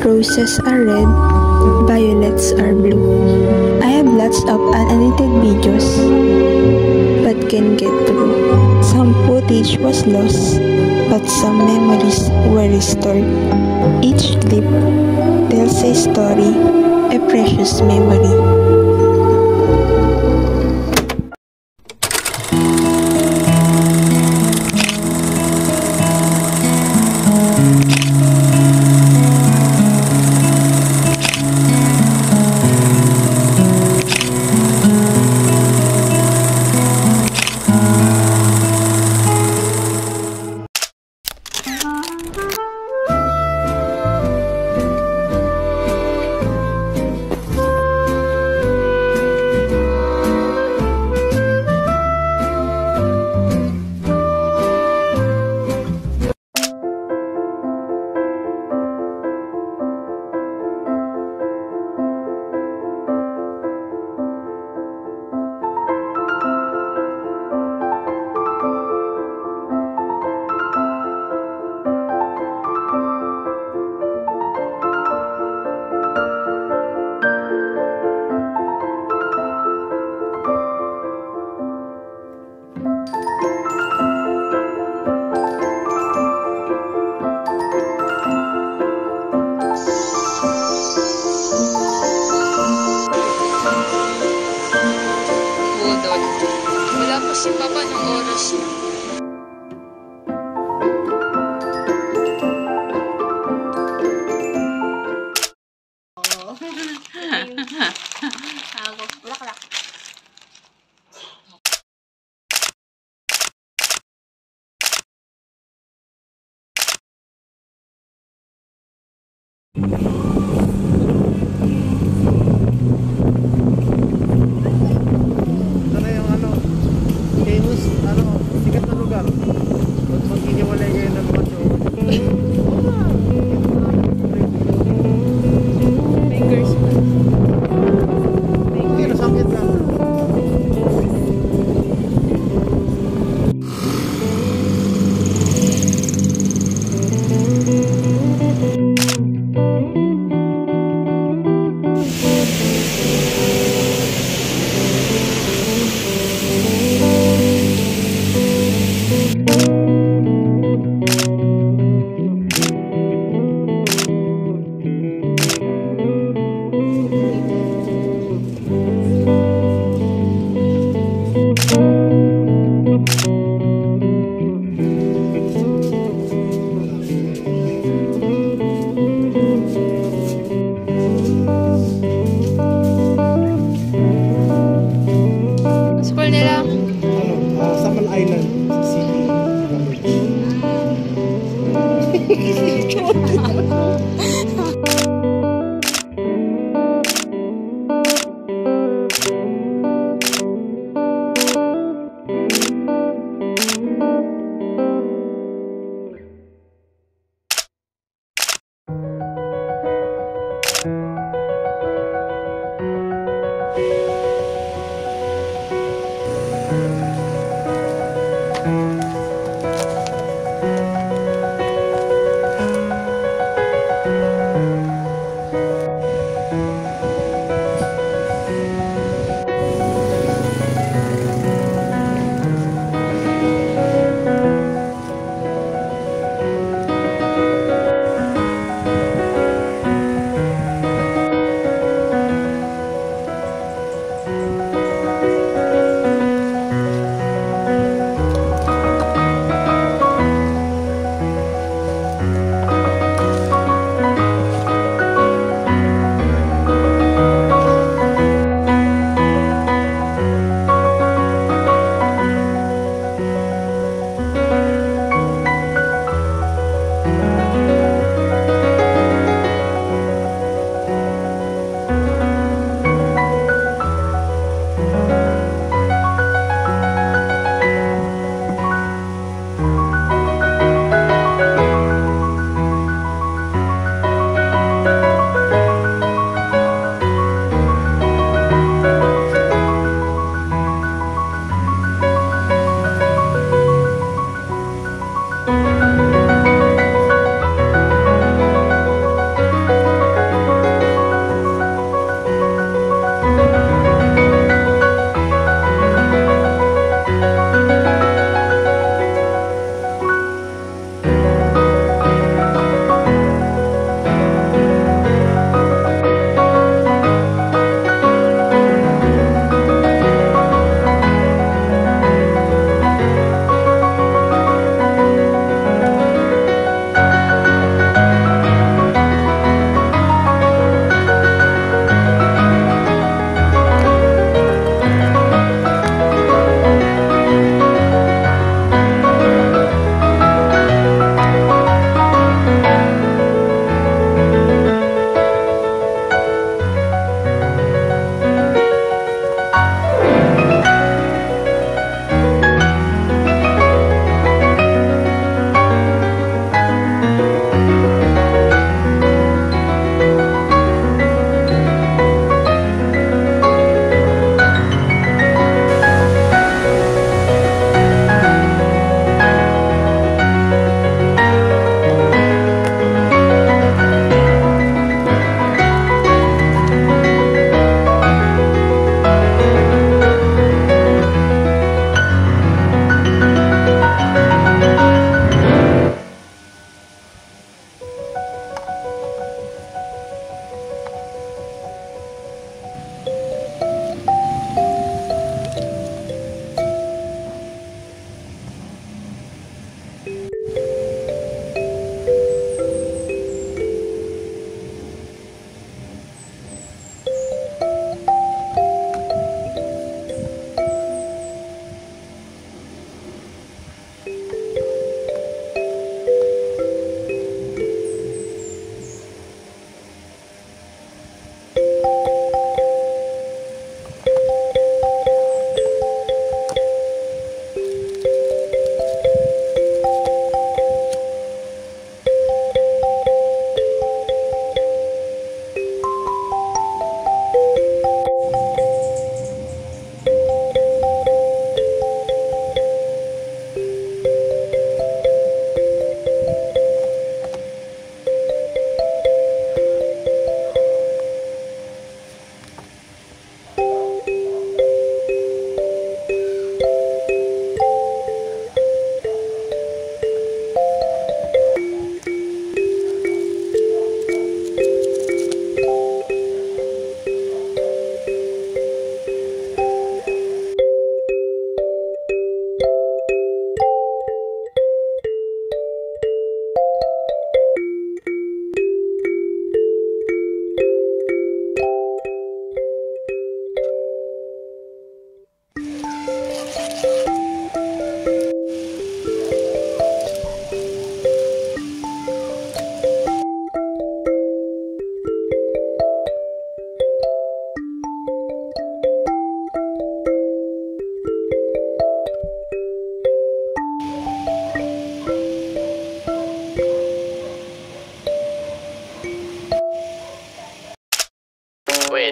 Roses are red, violets are blue. I have lots of unedited videos, but can get through. Some footage was lost, but some memories were restored. Each clip tells a story, a precious memory. Wala pa si Papa ng oras niya. Ako, ulak-lak. Sikat na lugar. Pag iniwalay kayo ng mga show. Fingers pa. Hindi, nasakit lang.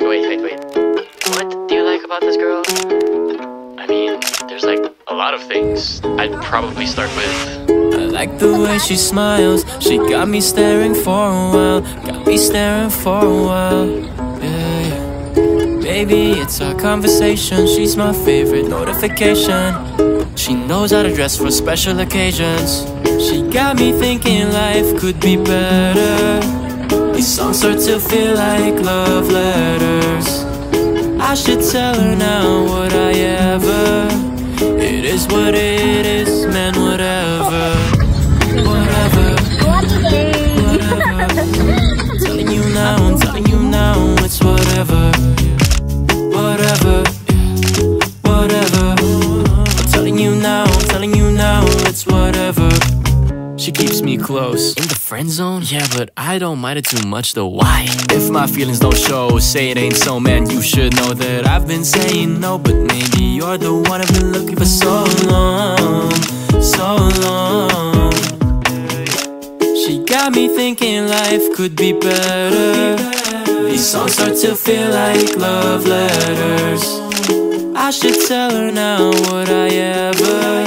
Wait. What do you like about this girl? I mean, there's like a lot of things. I'd probably start with... I like the way she smiles. She got me staring for a while. Got me staring for a while. Yeah. Baby, it's our conversation. She's my favorite notification. She knows how to dress for special occasions. She got me thinking life could be better. These songs start to feel like love letters. I should tell her now, would I ever? It is what it is, man, whatever. Whatever. I'm telling you now, it's whatever. Whatever. I'm telling you now, it's whatever. She keeps me close. In the friend zone? Yeah, but I don't mind it too much though. Why? If my feelings don't show, say it ain't so, man, you should know that I've been saying no. But maybe you're the one I've been looking for so long. She got me thinking life could be better. These songs start to feel like love letters. I should tell her now, would I ever?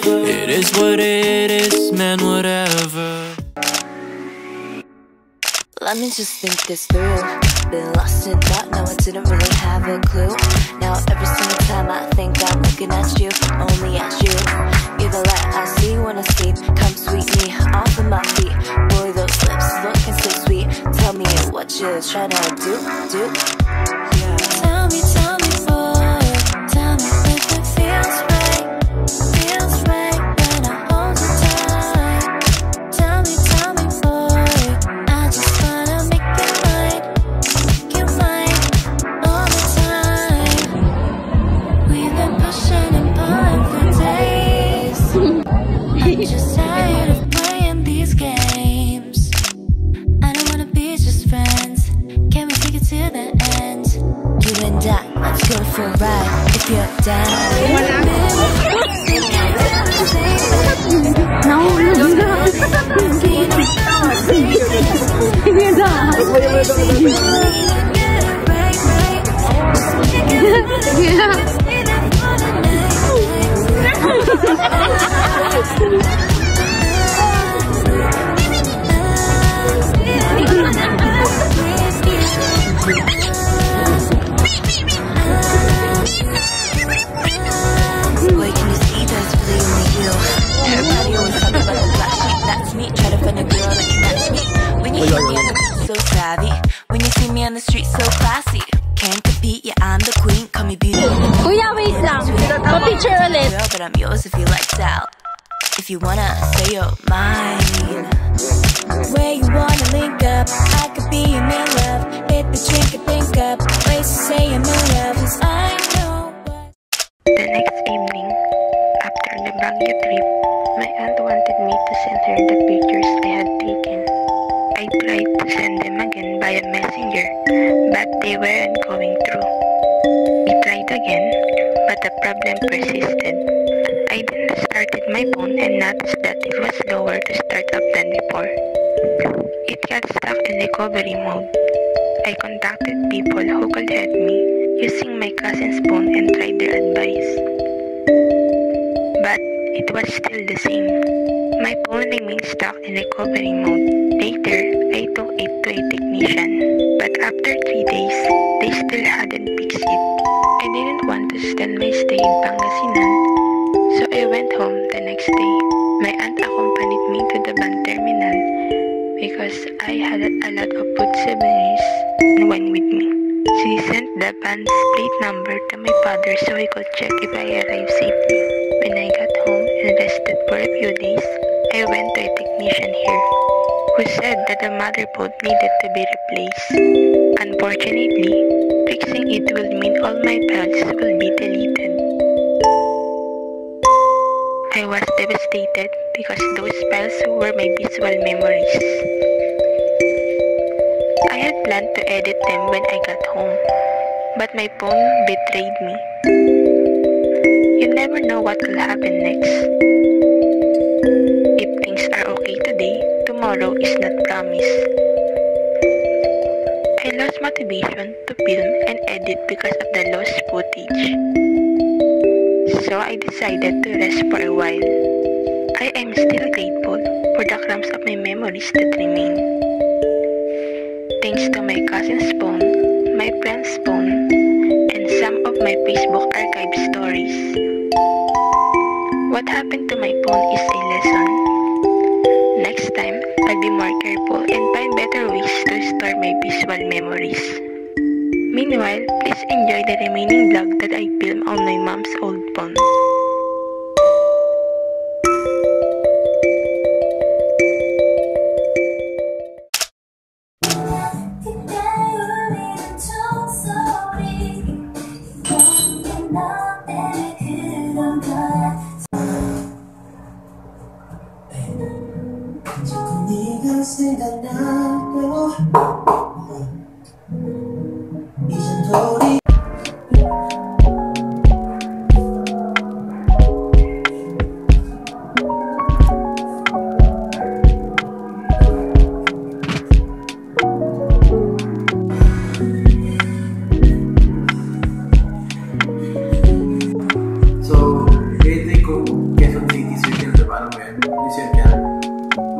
It is what it is, man, whatever. Let me just think this through. Been lost in thought, no, I didn't really have a clue. Now every single time I think I'm looking at you, only at you. You're the light I see when I sleep. Come sweep me off of my feet. Boy, those lips looking so sweet. Tell me what you're trying to do. Yeah. Tell me, boy. Tell me if it feels right. Feels right when I hold you tight. Tell me, boy. I just wanna make you mine all the time. We've been pushing and pulling for days. I'm just tired of playing these games. I don't wanna be just friends. Can we take it to the end? You and I, let's go for a ride. If you're down. Boy, can you see there's really only you? Everybody always talks about the black sheep. That's me, try to find a girl that can match me. When you hear me on the beat, so savvy. When you see me on the street, so classy. Can't compete, yeah, I'm the queen. Call me beauty. Kuya, wait lang. Pa-picture ulit. Girl, but I'm yours if you like style. If you wanna say you're mine. Where you wanna link up, I could be in love. Hit the drink and think up. Ways to say I'm in love, 'cause I know what. The next evening, after the Baguio trip, my aunt wanted me to send her the pictures I had taken. I tried to send them again via messenger, but they weren't going through. We tried again, but the problem persisted. I then restarted my phone and noticed that it was slower to start up than before. It got stuck in recovery mode. I contacted people who could help me using my cousin's phone and tried their advice. But it was still the same. My phone remained stuck in recovery mode. Later, I took it to a technician, but after 3 days, they still hadn't fixed it. I didn't want to extend my stay in Pangasinan, so I went home the next day. My aunt accompanied me to the van terminal because I had a lot of food souvenirs and wine with me. She sent the van's plate number to my father so he could check if I arrived safely. When I got home and rested for a few days, I went to a technician here who said that the motherboard needed to be replaced. Unfortunately, fixing it will mean all my files will be deleted. I was devastated because those files were my visual memories. I had planned to edit them when I got home, but my phone betrayed me. You never know what will happen next. If things are okay today, tomorrow is not promised. I I lost motivation to film and edit because of the lost footage. So I decided to rest for a while. I am still grateful for the crumbs of my memories that remain. Thanks to my cousin's phone, my friend's phone, and some of my Facebook archive stories. What happened to my phone is a lesson. Next time, I'll be more careful and find better ways to store my visual memories. Meanwhile, please enjoy the remaining vlog that I filmed on my mom's old phone.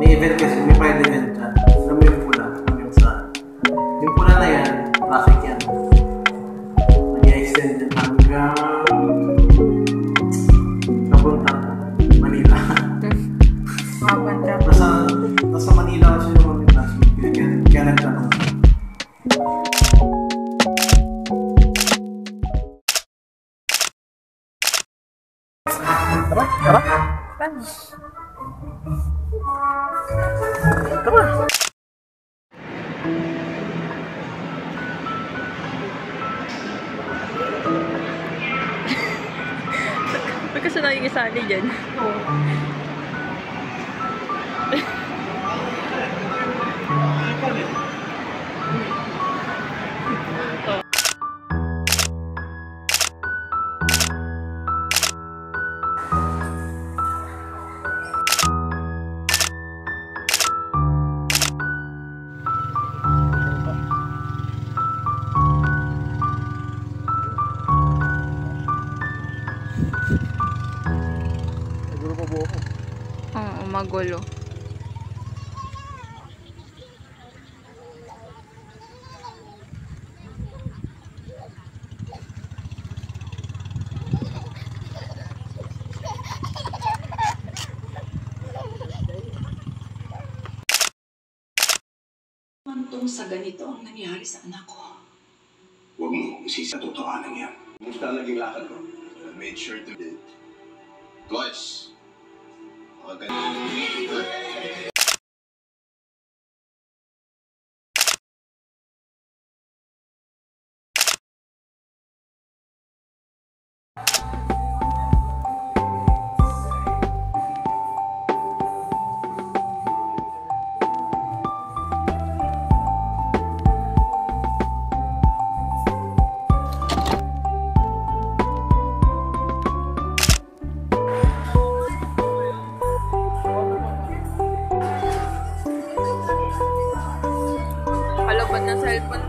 May event kasi, may pride event dyan. Alam mo yung pula, hanggang saan. Yung pula na yan, traffic yan. Mag-i-extend yan hanggang papuntang Manila. Nasa Manila kasi yung mga class. Kaya nagtanong. Tara? Tara? Tara! Ba't kasi nakikisali dyan? Oo, magulo. Mantong sa ganito ang nangyari sa anak ko. Huwag mo isisa totohanan yan. Kumusta ang naging lakad ko? I made sure to do it. Twice. Palaban ng cellphone